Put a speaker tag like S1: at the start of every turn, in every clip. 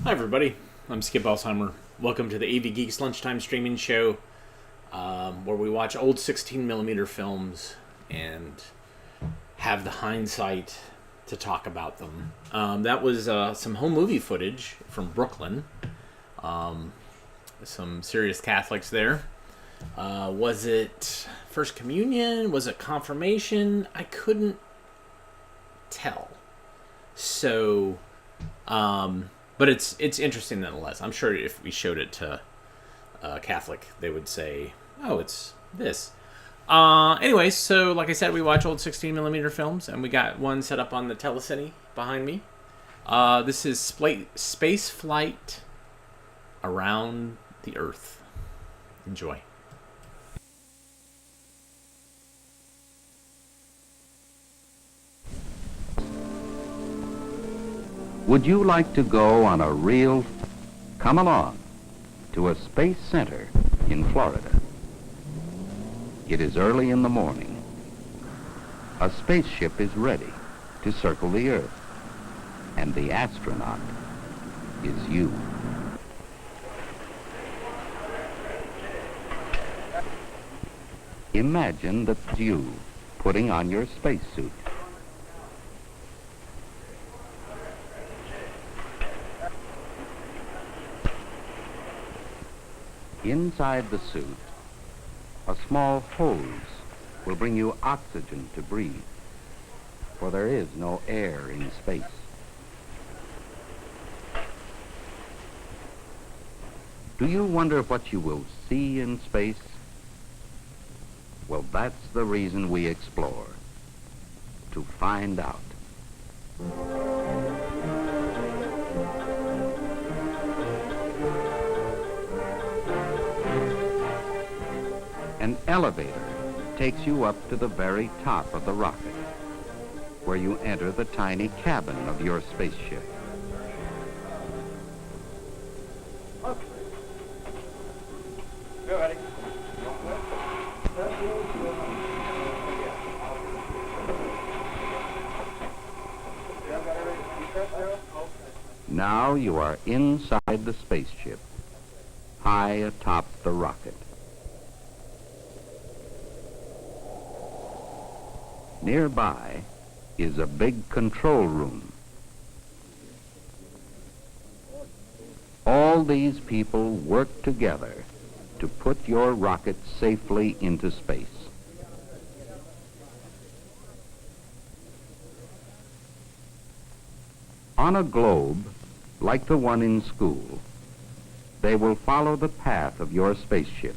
S1: Hi everybody, I'm Skip Alsheimer. Welcome to the AV Geeks Lunchtime streaming show, where we watch old 16mm films and have the hindsight to talk about them. That was some home movie footage from Brooklyn. Some serious Catholics there. Was it First Communion? Was it Confirmation? I couldn't tell. So, but it's interesting nonetheless. I'm sure if we showed it to a Catholic, they would say, "Oh, it's this." Anyway, so like I said, we watch old 16mm films, and we got one set up on the telecine behind me. This is Space Flight Around the Earth. Enjoy.
S2: Would you like to go on a real... Come along to a space center in Florida. It is early in the morning. A spaceship is ready to circle the Earth, and the astronaut is you. Imagine that's you putting on your spacesuit. Inside the suit, a small hose will bring you oxygen to breathe, for there is no air in space. Do you wonder what you will see in space? Well, that's the reason we explore, to find out. An elevator takes you up to the very top of the rocket, where you enter the tiny cabin of your spaceship.
S3: Okay. Go, Eddie.
S2: Now you are inside the spaceship, high atop the rocket. Nearby is a big control room. All these people work together to put your rocket safely into space. On a globe, like the one in school, they will follow the path of your spaceship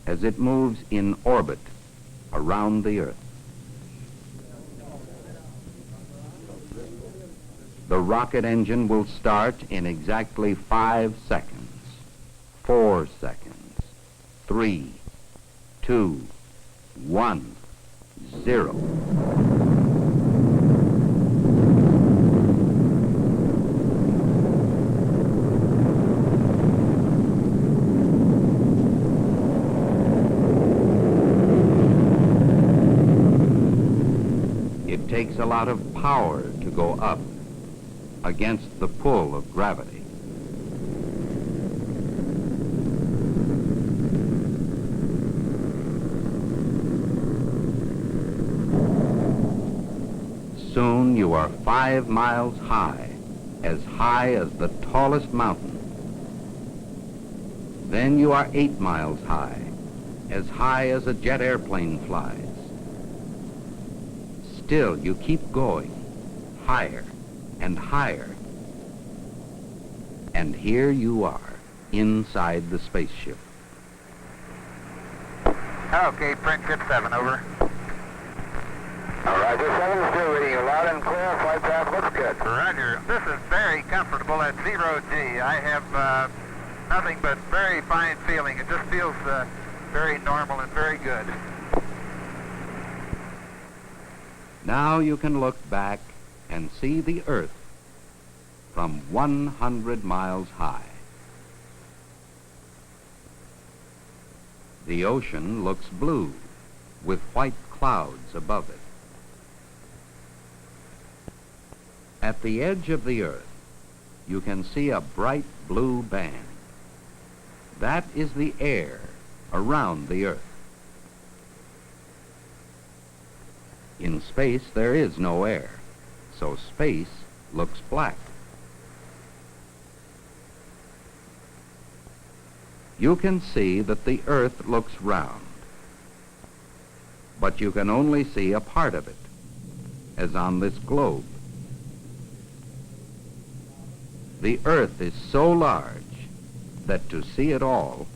S2: as it moves in orbit around the Earth. The rocket engine will start in exactly 5 seconds, 4 seconds, 3, 2, 1, 0. It takes a lot of power to go up against the pull of gravity. Soon you are 5 miles high as the tallest mountain. Then you are 8 miles high as a jet airplane flies. Still, you keep going, higher and higher. And here you are, inside the spaceship.
S4: Okay, print ship 7, over.
S3: Roger, 7 still reading you loud and clear. Flight path looks good.
S4: Roger. This is very comfortable at 0G. I have nothing but very fine feeling. It just feels very normal and very good.
S2: Now you can look back and see the Earth from 100 miles high. The ocean looks blue with white clouds above it. At the edge of the Earth, you can see a bright blue band. That is the air around the Earth. In space, there is no air, so space looks black. You can see that the Earth looks round, but you can only see a part of it, as on this globe. The Earth is so large that to see it all,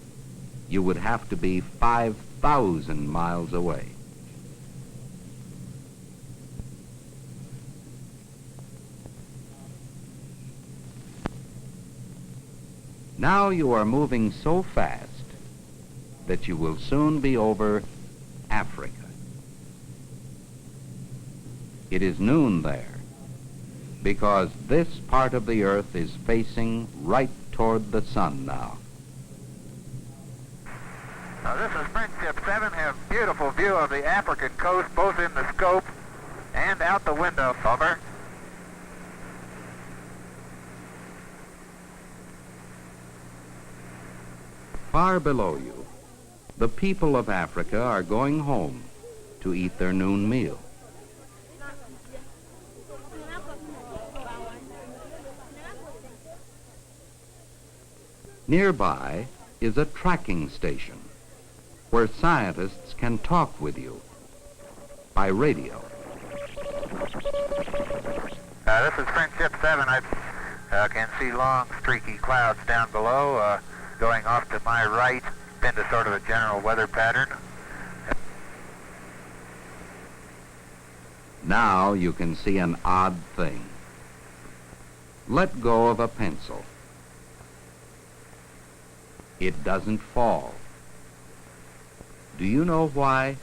S2: you would have to be 5,000 miles away. Now you are moving so fast that you will soon be over Africa. It is noon there because this part of the Earth is facing right toward the sun now.
S4: This is Friendship 7. Have a beautiful view of the African coast, both in the scope and out the window. Over.
S2: Far below you, the people of Africa are going home to eat their noon meal. Nearby is a tracking station where scientists can talk with you by radio.
S4: This is Friendship 7. I can see long, streaky clouds down below. Going off to my right into sort of a general weather pattern.
S2: Now you can see an odd thing. Let go of a pencil. It doesn't fall. Do you know why?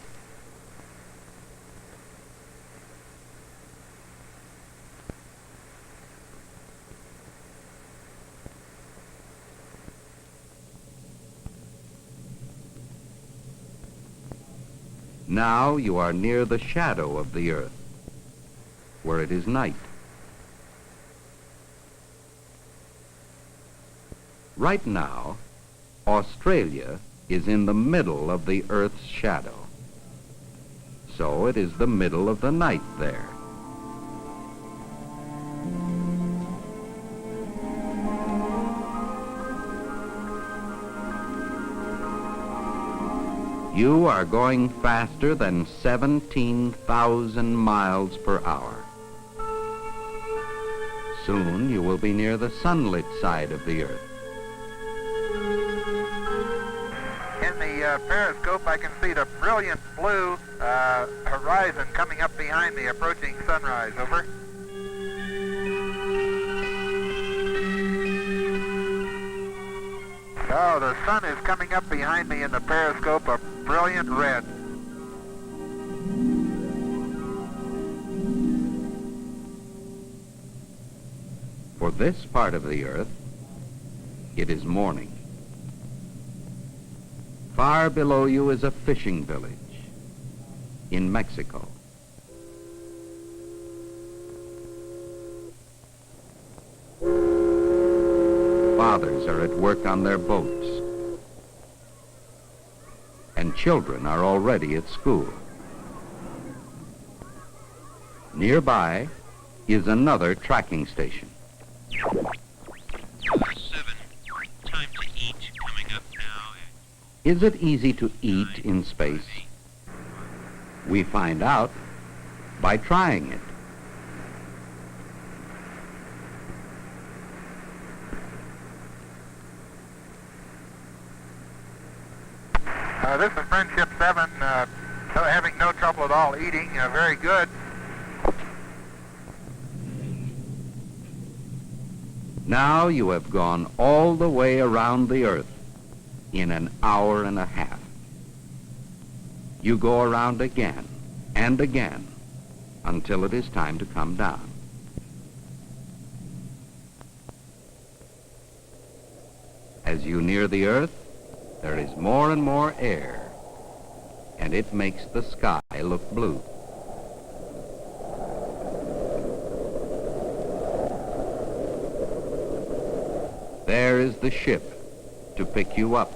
S2: Now you are near the shadow of the Earth, where it is night. Right now, Australia is in the middle of the Earth's shadow. So it is the middle of the night there. You are going faster than 17,000 miles per hour. Soon you will be near the sunlit side of the Earth.
S4: In the periscope, I can see the brilliant blue horizon coming up behind me, approaching sunrise. Over. Oh, the sun is coming up behind me in the periscope, a brilliant red.
S2: For this part of the Earth, it is morning. Far below you is a fishing village in Mexico. Fathers are at work on their boats, and children are already at school. Nearby is another tracking station.
S5: 7, time to eat coming up now.
S2: Is it easy to eat in space? We find out by trying it.
S4: This is Friendship 7, having no trouble at all eating, very good.
S2: Now you have gone all the way around the Earth in an hour and a half. You go around again and again until it is time to come down. As you near the Earth, there is more and more air, and it makes the sky look blue. there is the ship to pick you up.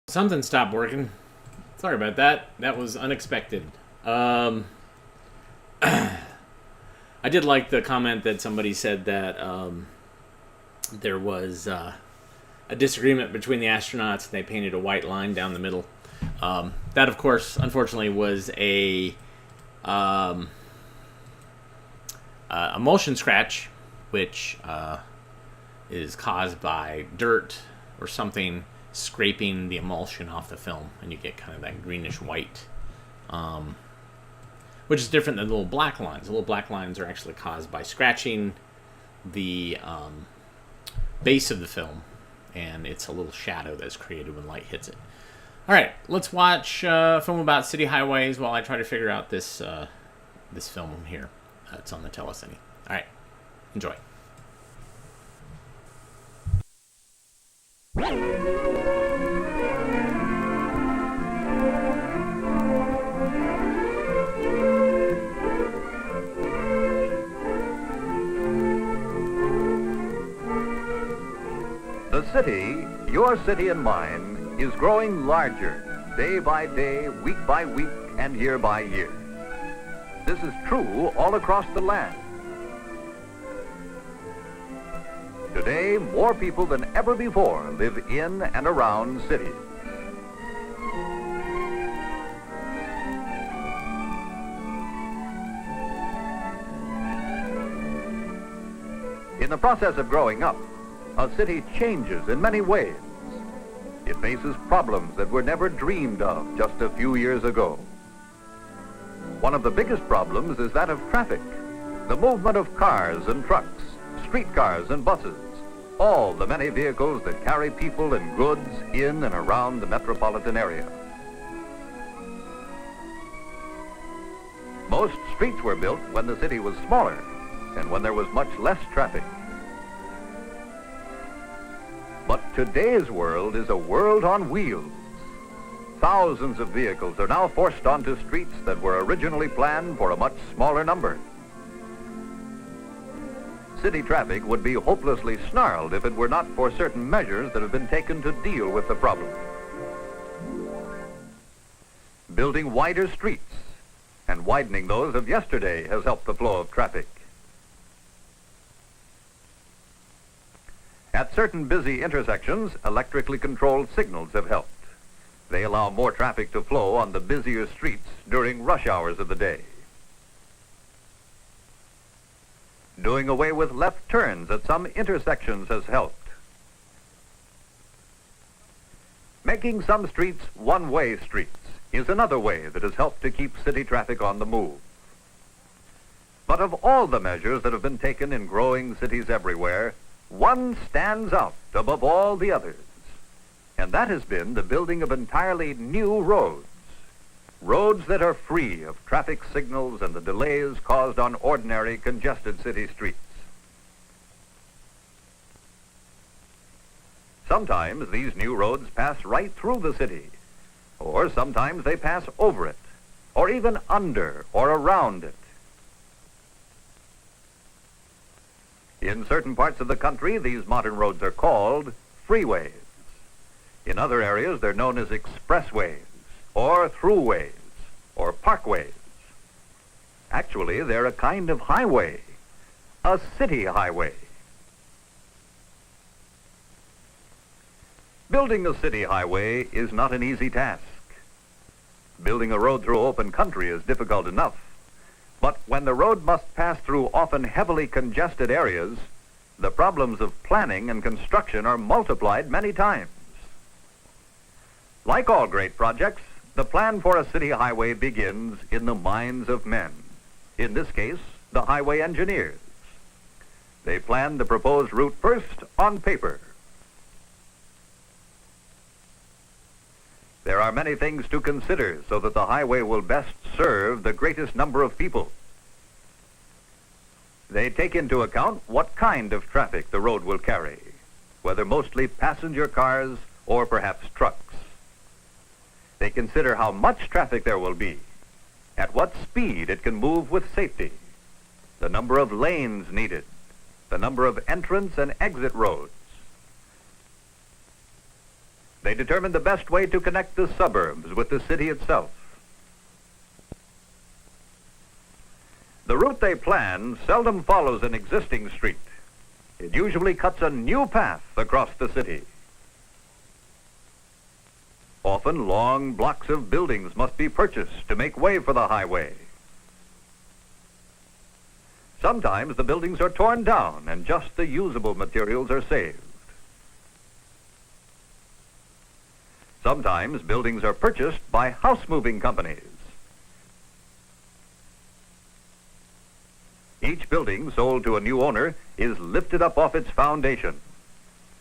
S1: Something stopped working. Sorry about that. That was unexpected. I did like the comment that somebody said that there was a disagreement between the astronauts and they painted a white line down the middle. That, of course, unfortunately, was a motion scratch, which is caused by dirt or something scraping the emulsion off the film, and you get kind of that greenish white, which is different than the little black lines. The little black lines are actually caused by scratching the base of the film, and it's a little shadow that's created when light hits it. All right, let's watch a film about city highways while I try to figure out this this film here. It's on the telecine. All right, enjoy.
S6: The city, your city and mine, is growing larger, day by day, week by week, and year by year. This is true all across the land. Today, more people than ever before live in and around cities. In the process of growing up, a city changes in many ways. It faces problems that were never dreamed of just a few years ago. One of the biggest problems is that of traffic, the movement of cars and trucks, streetcars and buses, all the many vehicles that carry people and goods in and around the metropolitan area. Most streets were built when the city was smaller and when there was much less traffic. But today's world is a world on wheels. Thousands of vehicles are now forced onto streets that were originally planned for a much smaller number. City traffic would be hopelessly snarled if it were not for certain measures that have been taken to deal with the problem. Building wider streets and widening those of yesterday has helped the flow of traffic. At certain busy intersections, electrically controlled signals have helped. They allow more traffic to flow on the busier streets during rush hours of the day. Doing away with left turns at some intersections has helped. Making some streets one-way streets is another way that has helped to keep city traffic on the move. But of all the measures that have been taken in growing cities everywhere, one stands out above all the others. And that has been the building of entirely new roads. Roads that are free of traffic signals and the delays caused on ordinary congested city streets. Sometimes these new roads pass right through the city, or sometimes they pass over it, or even under or around it. In certain parts of the country, these modern roads are called freeways. In other areas, they're known as expressways, or throughways, or parkways. Actually, they're a kind of highway, a city highway. Building a city highway is not an easy task. Building a road through open country is difficult enough, but when the road must pass through often heavily congested areas, the problems of planning and construction are multiplied many times. Like all great projects, the plan for a city highway begins in the minds of men. In this case, the highway engineers. They plan the proposed route first on paper. There are many things to consider so that the highway will best serve the greatest number of people. They take into account what kind of traffic the road will carry, whether mostly passenger cars or perhaps trucks. They consider how much traffic there will be, at what speed it can move with safety, the number of lanes needed, the number of entrance and exit roads. They determine the best way to connect the suburbs with the city itself. The route they plan seldom follows an existing street. It usually cuts a new path across the city. Often long blocks of buildings must be purchased to make way for the highway. Sometimes the buildings are torn down and just the usable materials are saved. Sometimes buildings are purchased by house-moving companies. Each building sold to a new owner is lifted up off its foundation.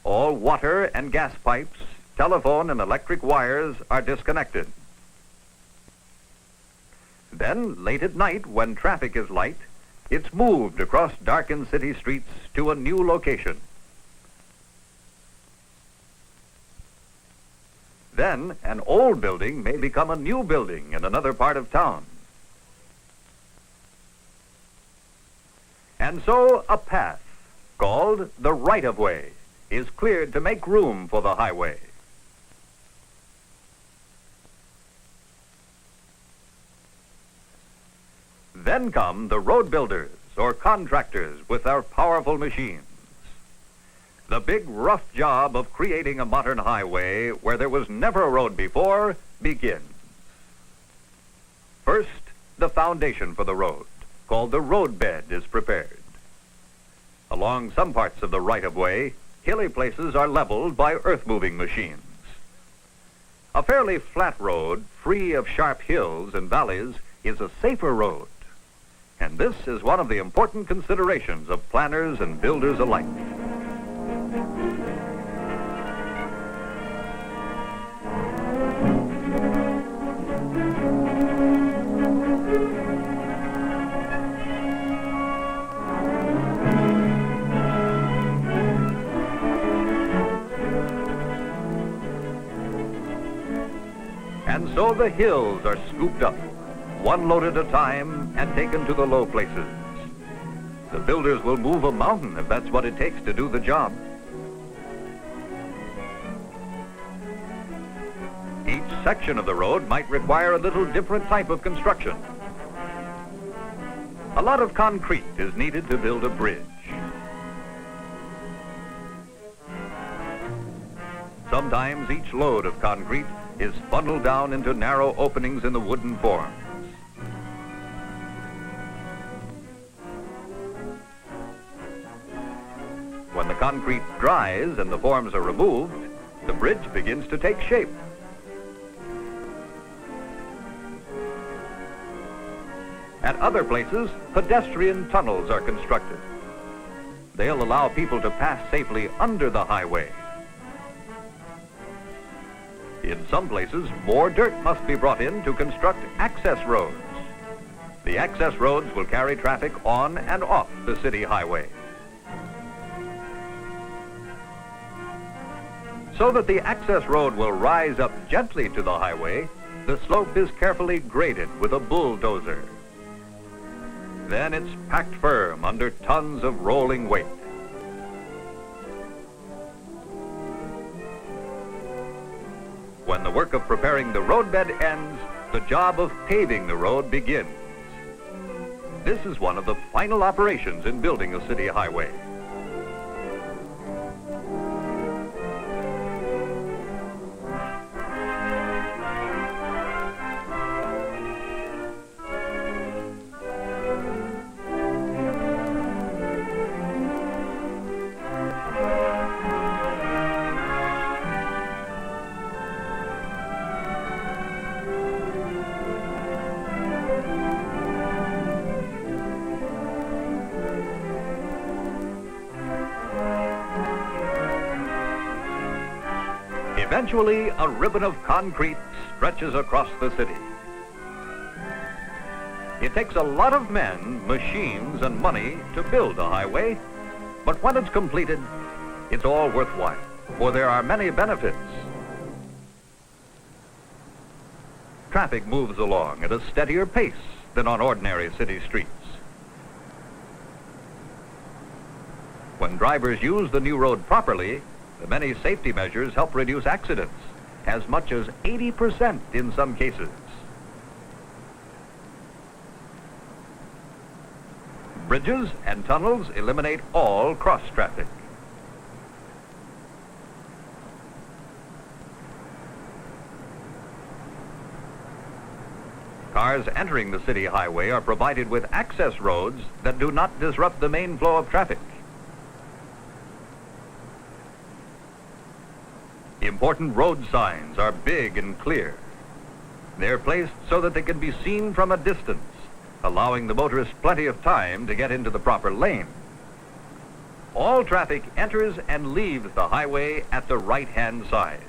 S6: All water and gas pipes, telephone and electric wires are disconnected. Then, late at night, when traffic is light, it's moved across darkened city streets to a new location. Then, an old building may become a new building in another part of town. And so, a path, called the right-of-way, is cleared to make room for the highway. Then come the road builders, or contractors, with their powerful machines. The big, rough job of creating a modern highway where there was never a road before begins. First, the foundation for the road, called the roadbed, is prepared. Along some parts of the right-of-way, hilly places are leveled by earth-moving machines. A fairly flat road, free of sharp hills and valleys, is a safer road. And this is one of the important considerations of planners and builders alike. And so the hills are scooped up, one load at a time, and taken to the low places. The builders will move a mountain if that's what it takes to do the job. Each section of the road might require a little different type of construction. A lot of concrete is needed to build a bridge. Sometimes each load of concrete is funneled down into narrow openings in the wooden forms. When the concrete dries and the forms are removed, the bridge begins to take shape. At other places, pedestrian tunnels are constructed. They'll allow people to pass safely under the highway. In some places, more dirt must be brought in to construct access roads. The access roads will carry traffic on and off the city highway. So that the access road will rise up gently to the highway, the slope is carefully graded with a bulldozer. Then it's packed firm under tons of rolling weight. When the work of preparing the roadbed ends, the job of paving the road begins. This is one of the final operations in building a city highway. Eventually, a ribbon of concrete stretches across the city. It takes a lot of men, machines, and money to build a highway, but when it's completed, it's all worthwhile, for there are many benefits. Traffic moves along at a steadier pace than on ordinary city streets. When drivers use the new road properly, the many safety measures help reduce accidents, as much as 80% in some cases. Bridges and tunnels eliminate all cross traffic. Cars entering the city highway are provided with access roads that do not disrupt the main flow of traffic. Important road signs are big and clear. They're placed so that they can be seen from a distance, allowing the motorist plenty of time to get into the proper lane. All traffic enters and leaves the highway at the right-hand side.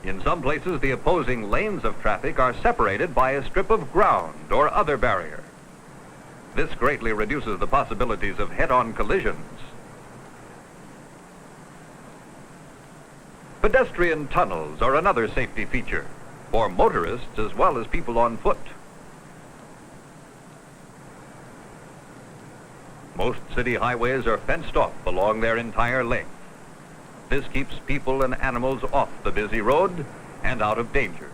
S6: In some places, the opposing lanes of traffic are separated by a strip of ground or other barrier. This greatly reduces the possibilities of head-on collisions. Pedestrian tunnels are another safety feature for motorists as well as people on foot. Most city highways are fenced off along their entire length. This keeps people and animals off the busy road and out of danger.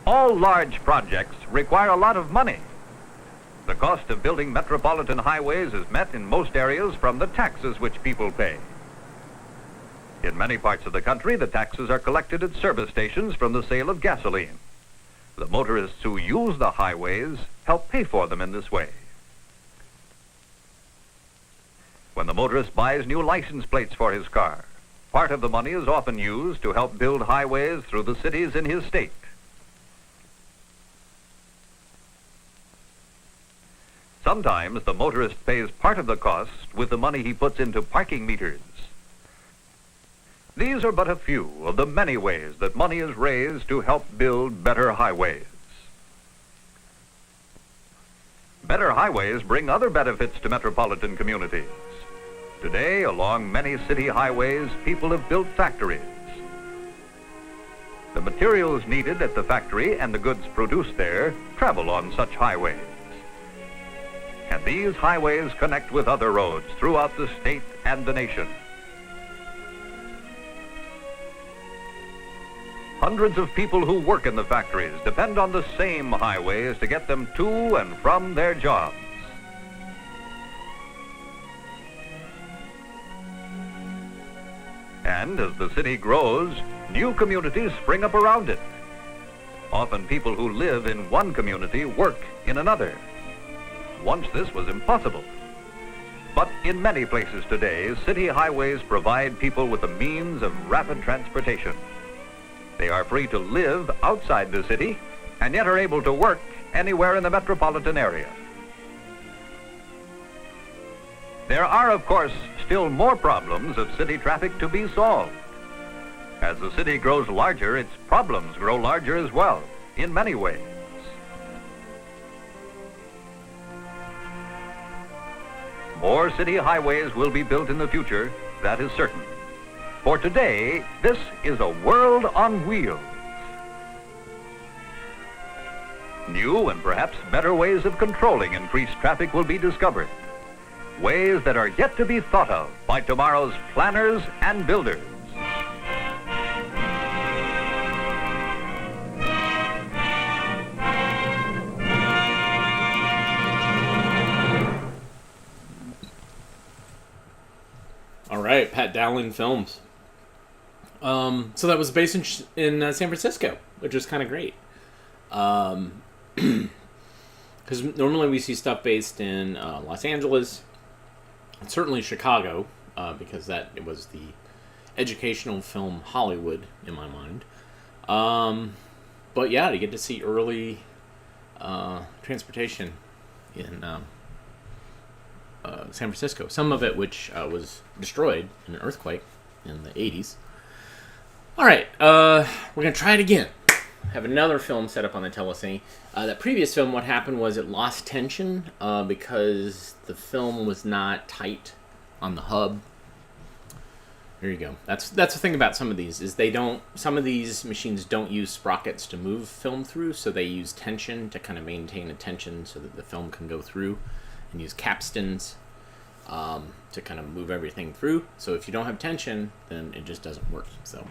S6: All large projects require a lot of money. The cost of building metropolitan highways is met in most areas from the taxes which people pay. In many parts of the country, the taxes are collected at service stations from the sale of gasoline. The motorists who use the highways help pay for them in this way. When the motorist buys new license plates for his car, part of the money is often used to help build highways through the cities in his state. Sometimes the motorist pays part of the cost with the money he puts into parking meters. These are but a few of the many ways that money is raised to help build better highways. Better highways bring other benefits to metropolitan communities. Today, along many city highways, people have built factories. The materials needed at the factory and the goods produced there travel on such highways. And these highways connect with other roads throughout the state and the nation. Hundreds of people who work in the factories depend on the same highways to get them to and from their jobs. And as the city grows, new communities spring up around it. Often people who live in one community work in another. Once this was impossible. But But in many places today, city highways provide people with the means of rapid transportation. They are free to live outside the city and yet are able to work anywhere in the metropolitan area. There are, of course, still more problems of city traffic to be solved. As the city grows larger, its problems grow larger as well, in many ways. More city highways will be built in the future, that is certain. For today, this is a world on wheels. New and perhaps better ways of controlling increased traffic will be discovered. Ways that are yet to be thought of by tomorrow's planners and builders.
S1: All right, Pat Dowling Films. So that was based in San Francisco, which is kind of great. Because normally we see stuff based in Los Angeles, and certainly Chicago, because it was the educational film Hollywood in my mind. But yeah, to get to see early transportation in San Francisco, some of it which was destroyed in an earthquake in the 80s. All right, we're gonna try it again. Have another film set up on the telecine. That previous film, what happened was it lost tension because the film was not tight on the hub. There you go. That's the thing about some of these is some of these machines don't use sprockets to move film through, so they use tension to kind of maintain a tension so that the film can go through, and use capstans to kind of move everything through. So if you don't have tension, then it just doesn't work. So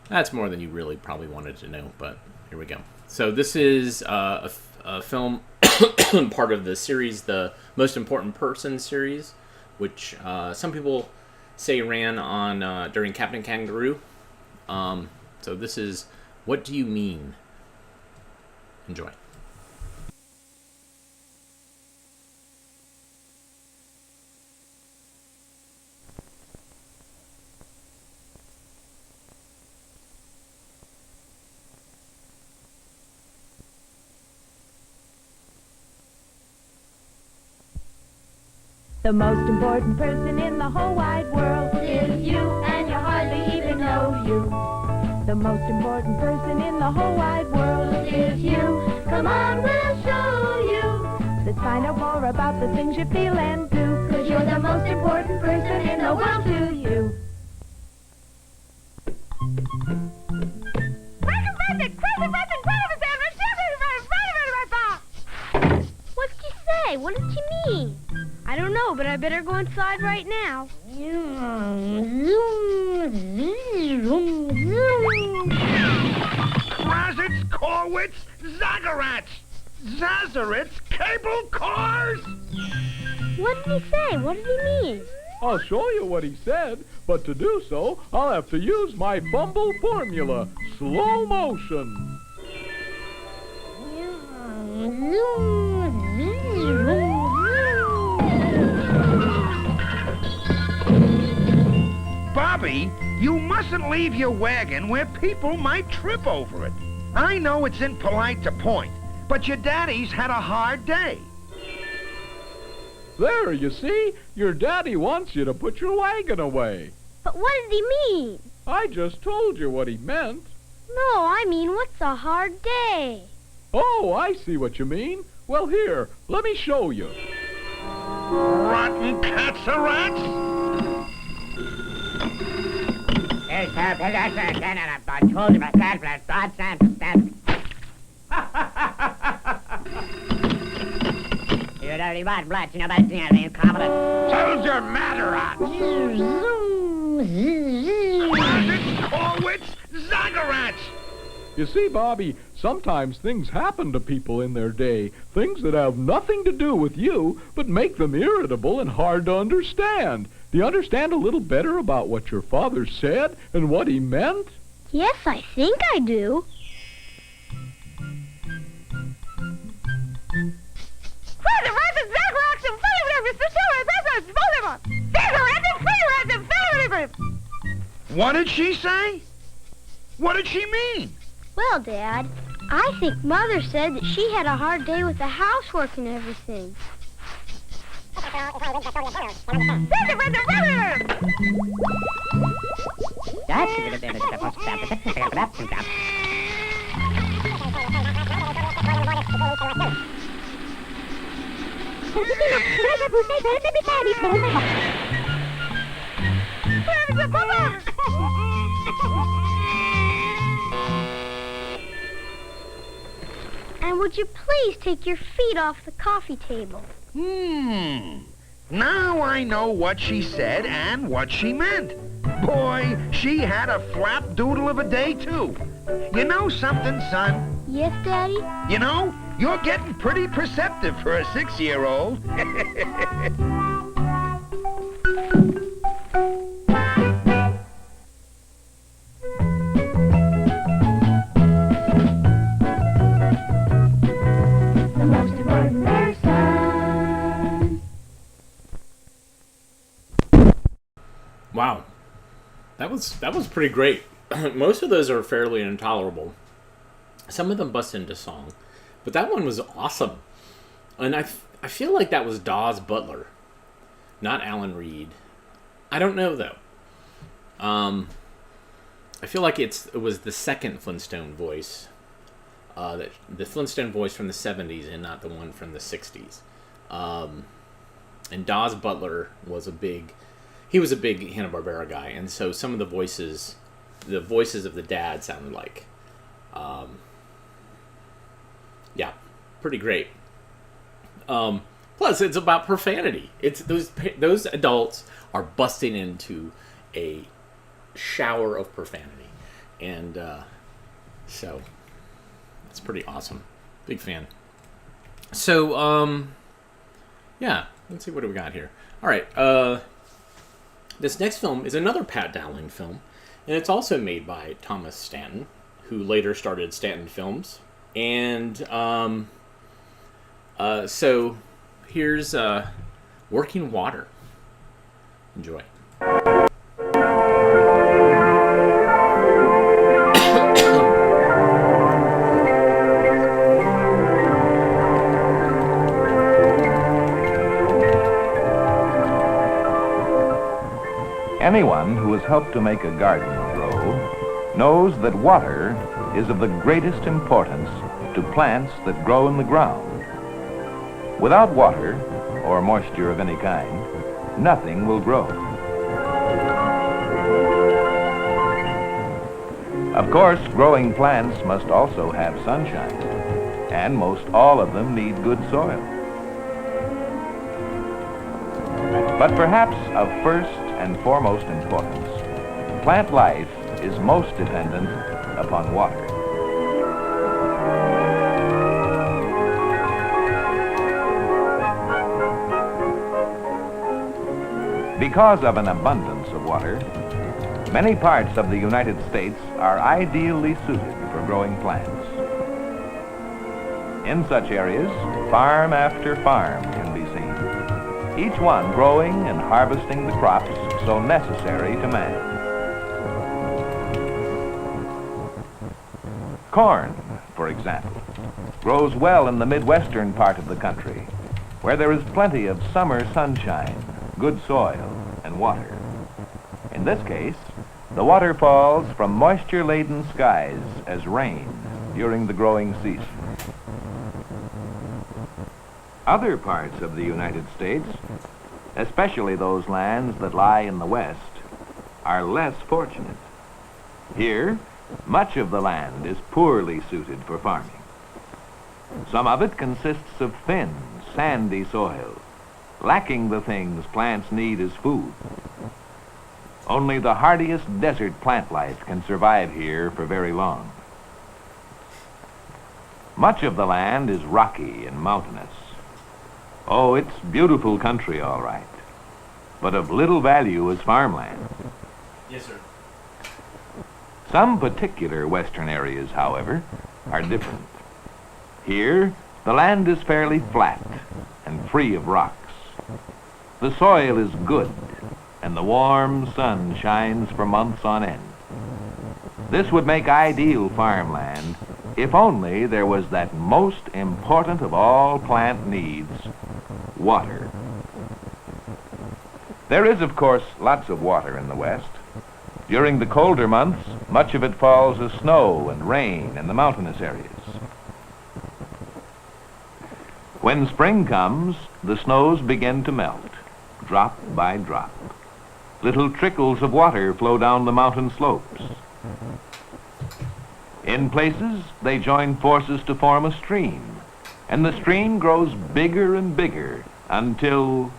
S1: that's more than you really probably wanted to know, but here we go. So this is a film, part of the series, the Most Important Person series, which some people say ran on during Captain Kangaroo. So this is What Do You Mean? Enjoy.
S7: The most important person in the whole wide world is you, and you hardly even know you. The most important person in the whole wide world is you. Come on, we'll show you. Let's find out more about the things you feel and do, 'cause you're the most important person in the world to you.
S8: What'd you say? What did you mean? I don't know, but I better go inside right now.
S9: Closets, Corwitz, Zagarats, Zazaritz, cable cars!
S8: What did he say? What did he mean?
S10: I'll show you what he said, but to do so, I'll have to use my fumble formula, slow motion.
S9: Bobby, you mustn't leave your wagon where people might trip over it. I know it's impolite to point, but your daddy's had a hard day.
S10: There, you see? Your daddy wants you to put your wagon away.
S8: But what did he mean?
S10: I just told you what he meant.
S8: No, I mean, what's a hard day?
S10: Oh, I see what you mean. Well, here, let me show you.
S9: Rotten cats or rats? Soldier Matterhorn! Closets, Corwitz, Zagarats!
S10: You see, Bobby, sometimes things happen to people in their day, things that have nothing to do with you, but make them irritable and hard to understand. Do you understand a little better about what your father said and what he meant?
S8: Yes, I think I do.
S9: What did she say? What did she mean?
S8: Well, Dad, I think Mother said that she had a hard day with the housework and everything. And would you please take your feet off the coffee table?
S9: Now I know what she said and what she meant. Boy, she had a flap doodle of a day, too. You know something, son?
S8: Yes, Daddy?
S9: You know, you're getting pretty perceptive for a 6-year-old.
S7: The most important person.
S1: Wow, that was pretty great. Most of those are fairly intolerable. Some of them bust into song, but that one was awesome. And I feel like that was Dawes Butler, not Alan Reed. I don't know though. I feel like it was the second Flintstone voice, the Flintstone voice from the 70s and not the one from the 60s. And Dawes Butler was a big Hanna-Barbera guy, and so some of the voices of the dad sounded like, yeah, pretty great. Plus, it's about profanity. It's those adults are busting into a shower of profanity, and so it's pretty awesome. Big fan. So, yeah, let's see what do we got here. All right, this next film is another Pat Dowling film, and it's also made by Thomas Stanton, who later started Stanton Films. And so here's Working Water. Enjoy.
S6: Anyone who has helped to make a garden grow knows that water is of the greatest importance to plants that grow in the ground. Without water, or moisture of any kind, nothing will grow. Of course, growing plants must also have sunshine, and most all of them need good soil. But perhaps of first and foremost importance, plant life is most dependent upon water. Because of an abundance of water, many parts of the United States are ideally suited for growing plants. In such areas, farm after farm can be seen, each one growing and harvesting the crops so necessary to man. Corn, for example, grows well in the Midwestern part of the country, where there is plenty of summer sunshine, good soil, and water. In this case, the water falls from moisture-laden skies as rain during the growing season. Other parts of the United States, especially those lands that lie in the west, are less fortunate. Here, much of the land is poorly suited for farming. Some of it consists of thin, sandy soil, lacking the things plants need as food. Only the hardiest desert plant life can survive here for very long. Much of the land is rocky and mountainous. Oh, it's beautiful country, all right, but of little value as farmland.
S1: Yes, sir.
S6: Some particular western areas, however, are different. Here, the land is fairly flat and free of rocks.
S2: The soil is good, and the warm sun shines for months on end. This would make ideal farmland if only there was that most important of all plant needs, water. There is, of course, lots of water in the West. During the colder months, much of it falls as snow and rain in the mountainous areas. When spring comes, the snows begin to melt, drop by drop. Little trickles of water flow down the mountain slopes. In places, they join forces to form a stream, and the stream grows bigger and bigger until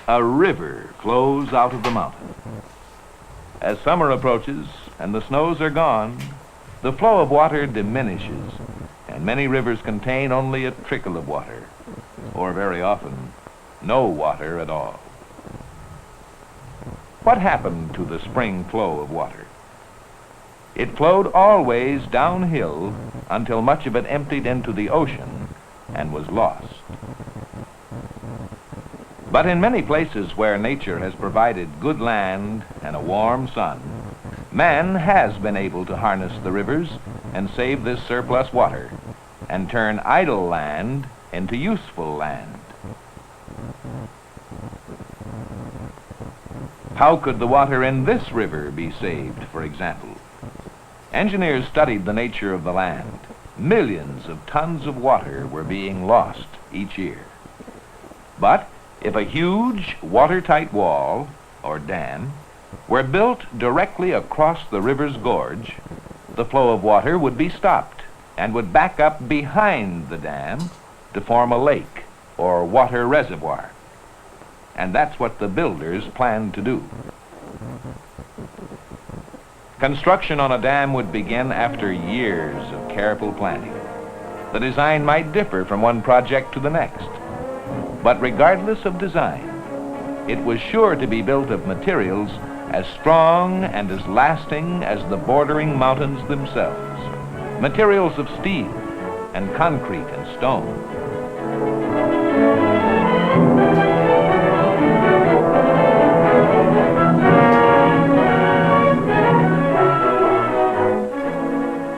S2: a river flows out of the mountain. As summer approaches and the snows are gone, the flow of water diminishes, and many rivers contain only a trickle of water, or very often, no water at all. What happened to the spring flow of water? It flowed always downhill until much of it emptied into the ocean and was lost. But in many places where nature has provided good land and a warm sun, man has been able to harness the rivers and save this surplus water and turn idle land into useful land. How could the water in this river be saved, for example? Engineers studied the nature of the land. Millions of tons of water were being lost each year. But if a huge watertight wall, or dam, were built directly across the river's gorge, the flow of water would be stopped and would back up behind the dam to form a lake or water reservoir. And that's what the builders planned to do. Construction on a dam would begin after years of careful planning. The design might differ from one project to the next, but regardless of design, it was sure to be built of materials as strong and as lasting as the bordering mountains themselves, materials of steel and concrete and stone.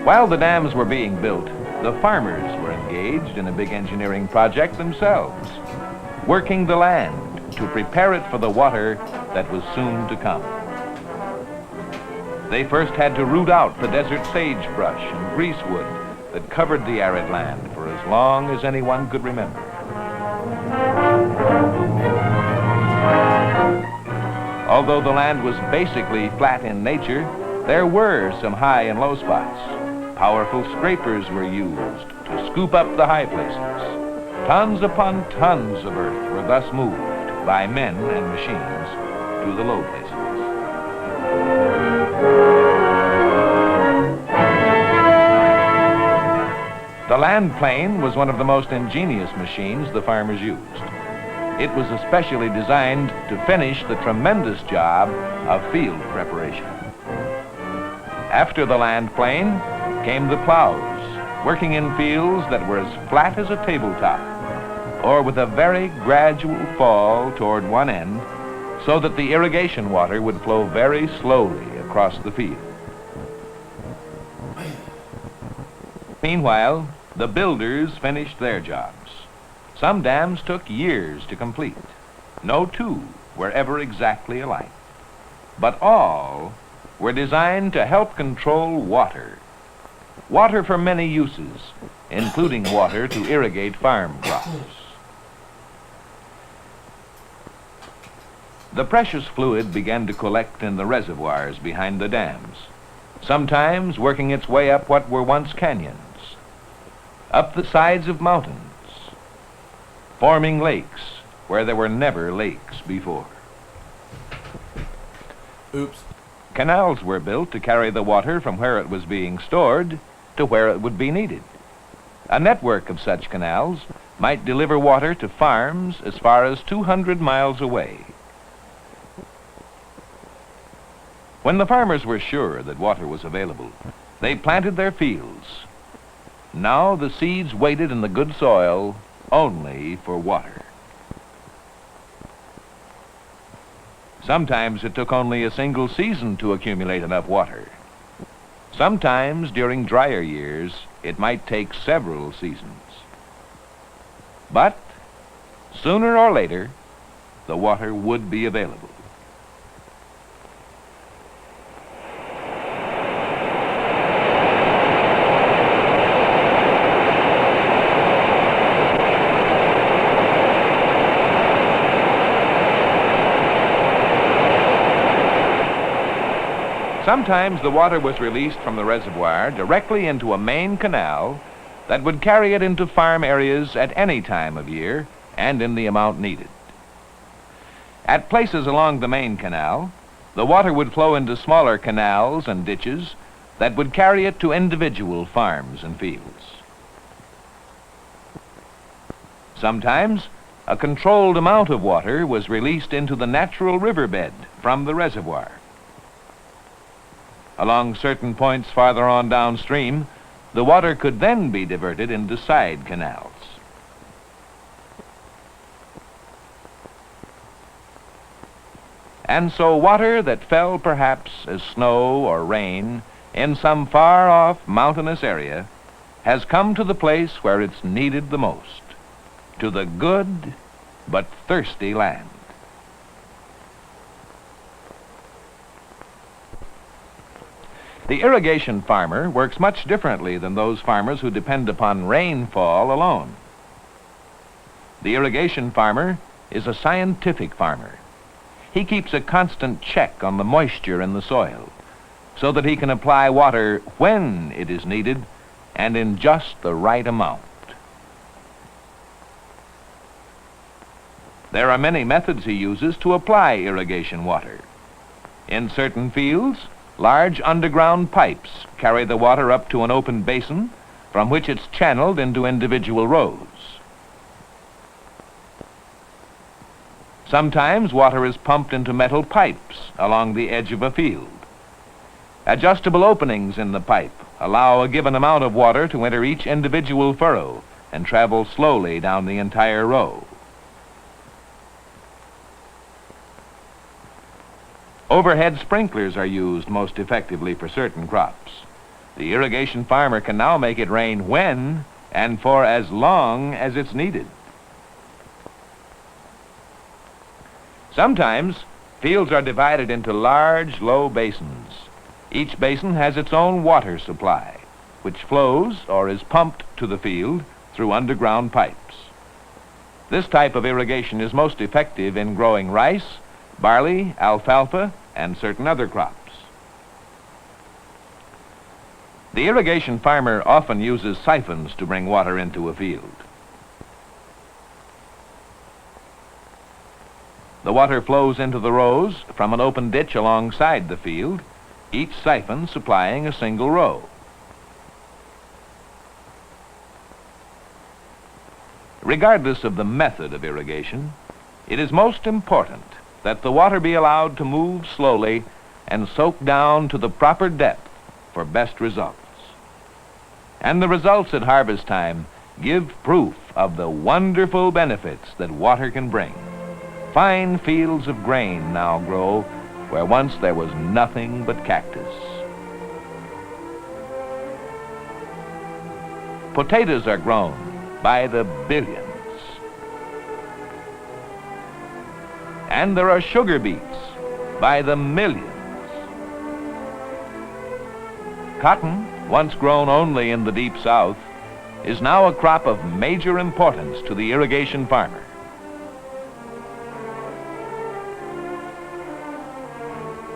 S2: While the dams were being built, the farmers were engaged in a big engineering project themselves, working the land to prepare it for the water that was soon to come. They first had to root out the desert sagebrush and greasewood that covered the arid land for as long as anyone could remember. Although the land was basically flat in nature, there were some high and low spots. Powerful scrapers were used to scoop up the high places. Tons upon tons of earth were thus moved by men and machines to the low places. The land plane was one of the most ingenious machines the farmers used. It was especially designed to finish the tremendous job of field preparation. After the land plane came the plows, working in fields that were as flat as a tabletop, or with a very gradual fall toward one end, so that the irrigation water would flow very slowly across the field. Meanwhile, the builders finished their jobs. Some dams took years to complete. No two were ever exactly alike. But all were designed to help control water. Water for many uses, including water to irrigate farm crops. The precious fluid began to collect in the reservoirs behind the dams, sometimes working its way up what were once canyons, up the sides of mountains, forming lakes where there were never lakes before.
S1: Oops.
S2: Canals were built to carry the water from where it was being stored to where it would be needed. A network of such canals might deliver water to farms as far as 200 miles away. When the farmers were sure that water was available, they planted their fields. Now the seeds waited in the good soil only for water. Sometimes it took only a single season to accumulate enough water. Sometimes, during drier years, it might take several seasons. But sooner or later, the water would be available. Sometimes the water was released from the reservoir directly into a main canal that would carry it into farm areas at any time of year and in the amount needed. At places along the main canal, the water would flow into smaller canals and ditches that would carry it to individual farms and fields. Sometimes a controlled amount of water was released into the natural riverbed from the reservoir. Along certain points farther on downstream, the water could then be diverted into side canals. And so water that fell perhaps as snow or rain in some far-off mountainous area has come to the place where it's needed the most, to the good but thirsty land. The irrigation farmer works much differently than those farmers who depend upon rainfall alone. The irrigation farmer is a scientific farmer. He keeps a constant check on the moisture in the soil so that he can apply water when it is needed and in just the right amount. There are many methods he uses to apply irrigation water. In certain fields, large underground pipes carry the water up to an open basin from which it's channeled into individual rows. Sometimes water is pumped into metal pipes along the edge of a field. Adjustable openings in the pipe allow a given amount of water to enter each individual furrow and travel slowly down the entire row. Overhead sprinklers are used most effectively for certain crops. The irrigation farmer can now make it rain when and for as long as it's needed. Sometimes fields are divided into large, low basins. Each basin has its own water supply, which flows or is pumped to the field through underground pipes. This type of irrigation is most effective in growing rice, barley, alfalfa, and certain other crops. The irrigation farmer often uses siphons to bring water into a field. The water flows into the rows from an open ditch alongside the field, each siphon supplying a single row. Regardless of the method of irrigation, it is most important that the water be allowed to move slowly and soak down to the proper depth for best results. And the results at harvest time give proof of the wonderful benefits that water can bring. Fine fields of grain now grow where once there was nothing but cactus. Potatoes are grown by the billions. And there are sugar beets by the millions. Cotton, once grown only in the deep south, is now a crop of major importance to the irrigation farmer.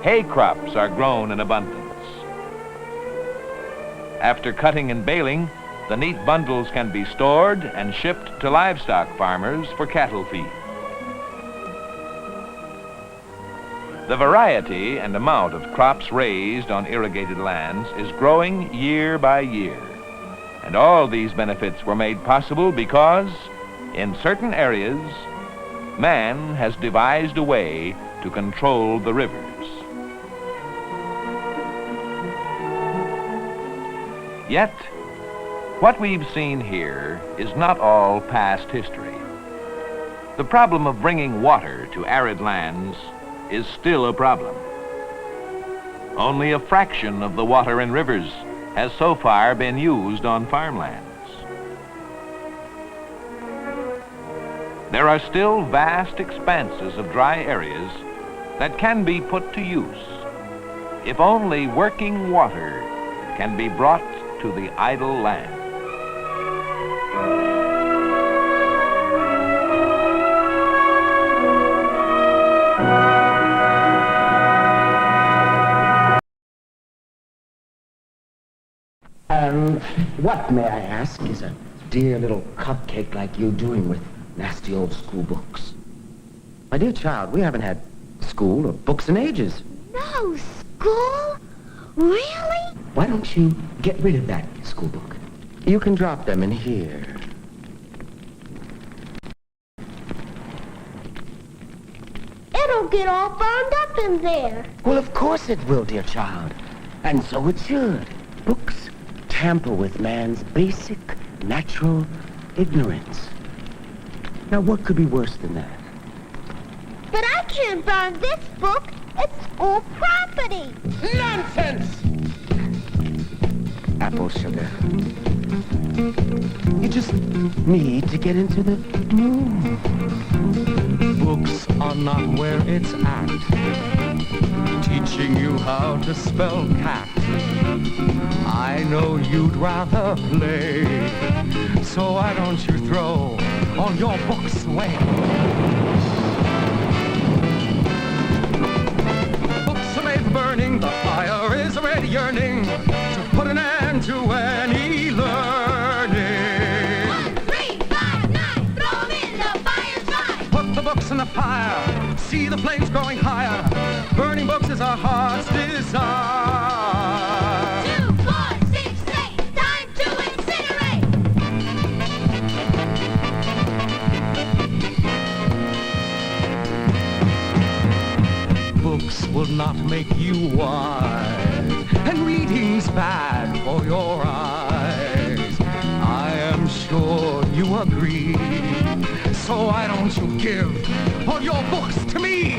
S2: Hay crops are grown in abundance. After cutting and baling, the neat bundles can be stored and shipped to livestock farmers for cattle feed. The variety and amount of crops raised on irrigated lands is growing year by year. And all these benefits were made possible because, in certain areas, man has devised a way to control the rivers. Yet, what we've seen here is not all past history. The problem of bringing water to arid lands
S11: is still a problem. Only a fraction of the water in rivers has so far been used on farmlands. There are still vast expanses of dry areas that can be put to use if only working water can be brought to the idle land.
S12: What, may I ask, is a dear little cupcake like you doing with nasty old school books? My dear child, we haven't had school or books in ages.
S8: No school? Really?
S12: Why don't you get rid of that school book? You can drop them in here.
S8: It'll get all burned up in there.
S12: Well, of course it will, dear child. And so it should. Books tamper with man's basic, natural ignorance. Now, what could be worse than that?
S8: But I can't burn this book. It's school property.
S12: Nonsense! Apple sugar. You just need to get into the mood.
S13: Books are not where it's at, teaching you how to spell cat. I know you'd rather play, so why don't you throw all your books away? Books are made for burning, the fire is already yearning to put an end to any learning.
S8: 1, 3, 5, 9, throw them in the fire's fire.
S13: Put the books in the fire, see the flames growing higher. Burning books is our heart's desire.
S8: 2, 4, 6, 8, time to incinerate.
S13: Books will not make you wise, and reading's bad for your eyes. I am sure you agree, so why don't you give all your books to me?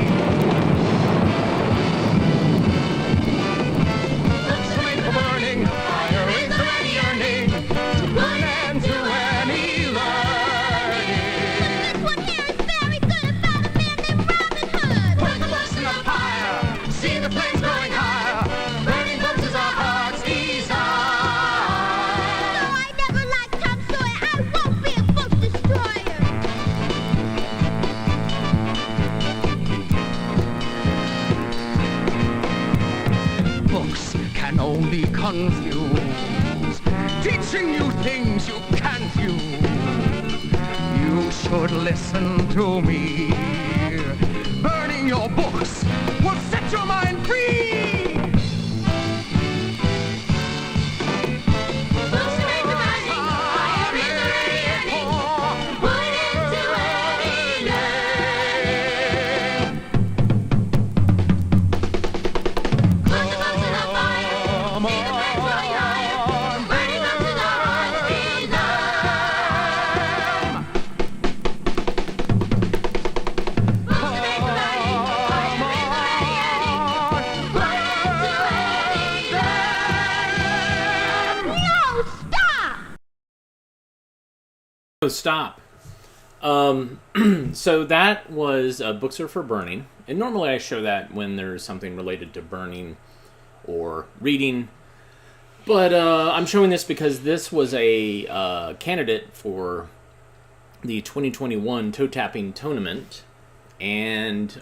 S13: Books are made for burning, fire is already yearning to put an end to any learning.
S8: This one here is very good about a man named Robin Hood.
S13: Put the books in the fire, see the flames growing higher. Burning books is our heart's desire.
S8: Though I never liked Tom Sawyer, I won't be a book destroyer.
S13: Books can only confuse, teaching you things you can't use. You should listen to me. Burning your books will set your mind free.
S8: Books are made for burning, fire is already yearning to put an end to any learning. Put the books in the fire, see the flames growing higher. Burning books is our heart's desire. Books are made for burning, fire is already yearning to put an end to any learning. No, stop!
S1: Oh, stop. So that was Books Are for Burning. And normally I show that when there's something related to burning or reading. But I'm showing this because this was a candidate for the 2021 toe tapping tournament. And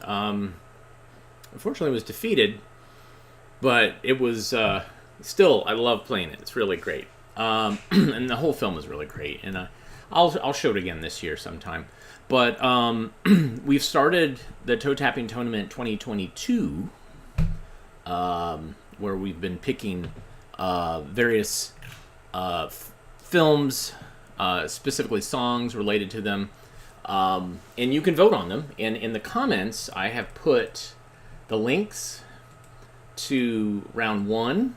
S1: unfortunately was defeated. But it was still, I love playing it. It's really great. And the whole film is really great. And I'll show it again this year sometime. But we've started the toe tapping tournament 2022, where we've been picking various films, specifically songs related to them, and you can vote on them. And in the comments, I have put the links to round 1,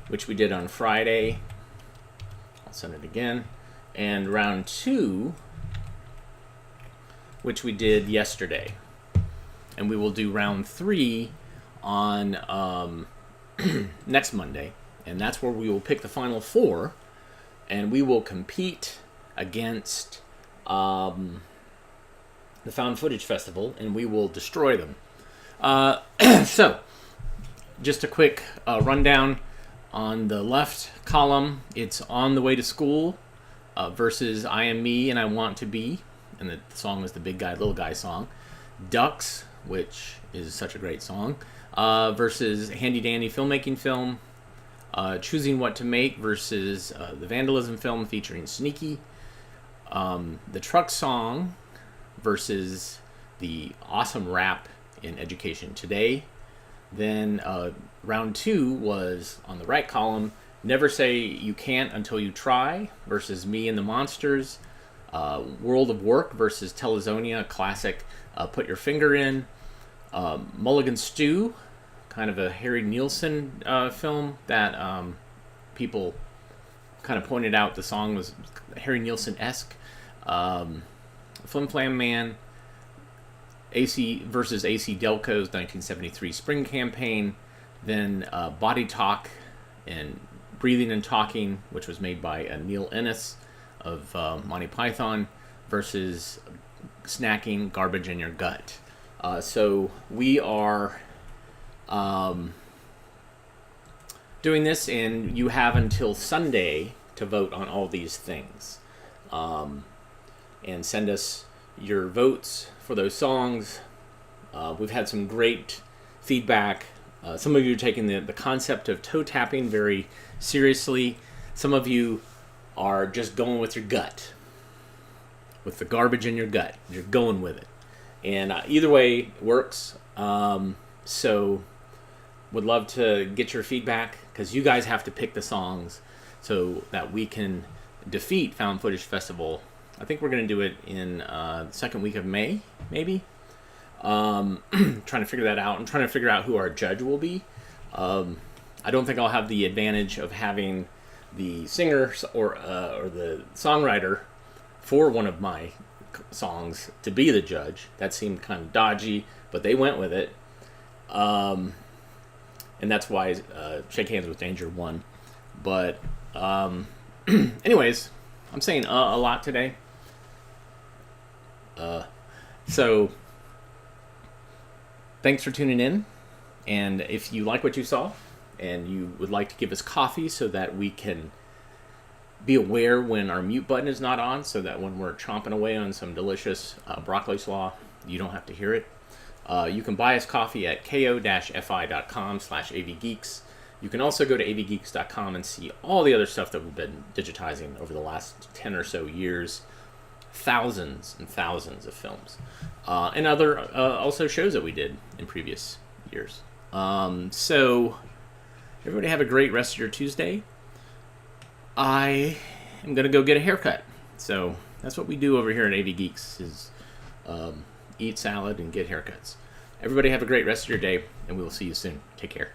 S1: which we did on Friday. I'll send it again. And round 2, which we did yesterday. and we will do round 3 on next Monday, and that's where we will pick the final 4, and we will compete against the Found Footage Festival, and we will destroy them. So, just a quick rundown. On the left column, it's On the Way to School versus I Am Me and I Want to Be, and the song was the Big Guy, Little Guy song. Ducks, which is such a great song, versus Handy Dandy Filmmaking Film. Choosing What to Make versus the Vandalism Film featuring Sneaky. The Truck Song versus the Awesome Rap in Education Today. Then round 2 was on the right column, Never Say You Can't Until You Try versus Me and the Monsters. World of Work versus Telezonia, classic Put Your Finger In. Mulligan Stew, kind of a Harry Nielsen film that people kind of pointed out the song was Harry Nielsen-esque. Flim Flam Man, AC versus AC Delco's 1973 Spring Campaign, then Body Talk and Breathing and Talking, which was made by Neil Ennis of Monty Python, versus Snacking, Garbage in Your Gut. So we are doing this, and you have until Sunday to vote on all these things. And send us your votes for those songs. We've had some great feedback. Some of you are taking the concept of toe tapping very seriously. Some of you are just going with your gut, with the garbage in your gut. You're going with it. And either way works. So would love to get your feedback, because you guys have to pick the songs so that we can defeat Found Footage Festival. I think we're going to do it in the second week of May, maybe. Trying to figure that out. I'm trying to figure out who our judge will be. I don't think I'll have the advantage of having the singer or the songwriter for one of my songs to be the judge. That seemed kind of dodgy, but they went with it. And that's why Shake Hands with Danger won. But anyways, I'm saying a lot today. So thanks for tuning in, and if you like what you saw and you would like to give us coffee so that we can be aware when our mute button is not on, so that when we're chomping away on some delicious broccoli slaw, you don't have to hear it. You can buy us coffee at ko-fi.com/avgeeks. You can also go to avgeeks.com and see all the other stuff that we've been digitizing over the last 10 or so years. Thousands and thousands of films. And other also shows that we did in previous years. So everybody have a great rest of your Tuesday. I am going to go get a haircut. So that's what we do over here at AV Geeks, is eat salad and get haircuts. Everybody have a great rest of your day, and we will see you soon. Take care.